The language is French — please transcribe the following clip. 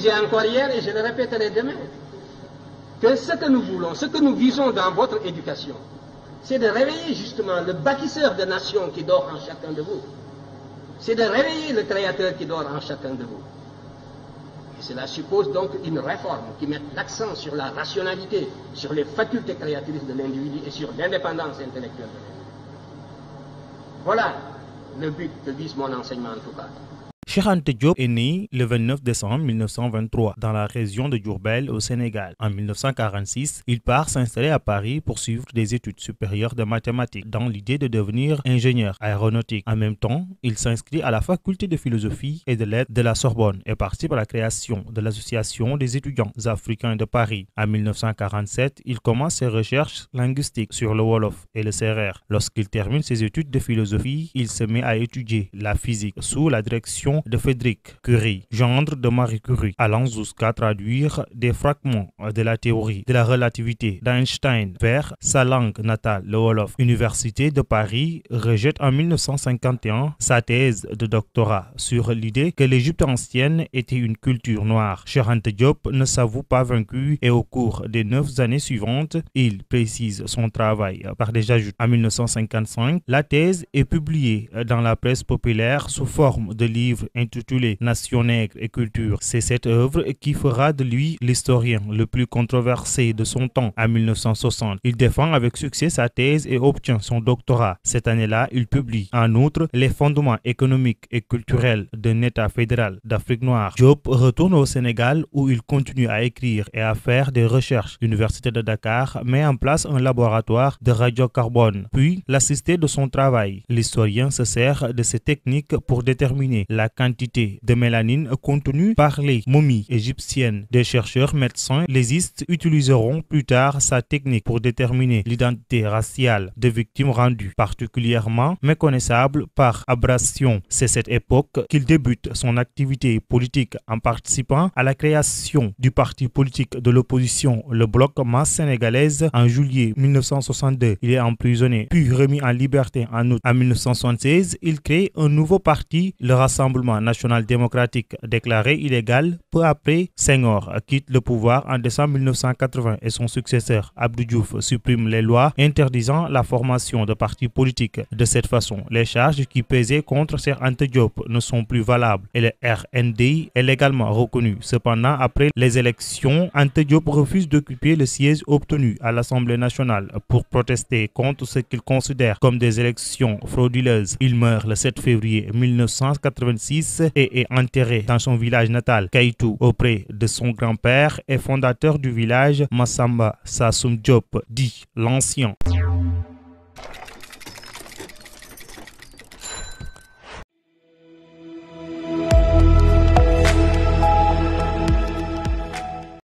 disais encore hier et je le répéterai demain, que ce que nous voulons, ce que nous visons dans votre éducation, c'est de réveiller justement le bâtisseur de nation qui dort en chacun de vous. C'est de réveiller le créateur qui dort en chacun de vous. Et cela suppose donc une réforme qui mette l'accent sur la rationalité, sur les facultés créatrices de l'individu et sur l'indépendance intellectuelle de l'individu. Voilà le but que vise mon enseignement en tout cas. Cheikh Anta Diop est né le 29 décembre 1923 dans la région de Diourbel au Sénégal. En 1946, il part s'installer à Paris pour suivre des études supérieures de mathématiques dans l'idée de devenir ingénieur aéronautique. En même temps, il s'inscrit à la faculté de philosophie et de lettres de la Sorbonne et participe à la création de l'Association des étudiants africains de Paris. En 1947, il commence ses recherches linguistiques sur le Wolof et le Sérère. Lorsqu'il termine ses études de philosophie, il se met à étudier la physique sous la direction de Frédéric Curie, gendre de Marie Curie, allant jusqu'à traduire des fragments de la théorie de la relativité d'Einstein vers sa langue natale, le Wolof. L'Université de Paris rejette en 1951 sa thèse de doctorat sur l'idée que l'Égypte ancienne était une culture noire. Cheikh Anta Diop ne s'avoue pas vaincu et au cours des 9 années suivantes, il précise son travail par des ajouts. En 1955, la thèse est publiée dans la presse populaire sous forme de livre intitulé Nation nègre et culture. C'est cette œuvre qui fera de lui l'historien le plus controversé de son temps. En 1960, il défend avec succès sa thèse et obtient son doctorat. Cette année-là, il publie en outre les fondements économiques et culturels d'un État fédéral d'Afrique noire. Diop retourne au Sénégal où il continue à écrire et à faire des recherches. L'Université de Dakar met en place un laboratoire de radiocarbone, puis l'assisté de son travail. L'historien se sert de ces techniques pour déterminer la quantité de mélanine contenue par les momies égyptiennes. Des chercheurs médecins légistes utiliseront plus tard sa technique pour déterminer l'identité raciale de victimes rendues particulièrement méconnaissables par abrasion. C'est cette époque qu'il débute son activité politique en participant à la création du parti politique de l'opposition, le Bloc Masse sénégalaise, en juillet 1962. Il est emprisonné puis remis en liberté en août. En 1976, il crée un nouveau parti, le Rassemblement national démocratique, déclaré illégal peu après. Senghor quitte le pouvoir en décembre 1980 et son successeur Abdou Diouf supprime les lois interdisant la formation de partis politiques. De cette façon, les charges qui pesaient contre Cheikh Anta Diop ne sont plus valables et le RND est légalement reconnu. Cependant, après les élections, Anta Diop refuse d'occuper le siège obtenu à l'Assemblée nationale pour protester contre ce qu'il considère comme des élections frauduleuses. Il meurt le 7 février 1986 et est enterré dans son village natal, Kaïtou, auprès de son grand-père et fondateur du village, Massamba Sassoum Diop, dit l'Ancien.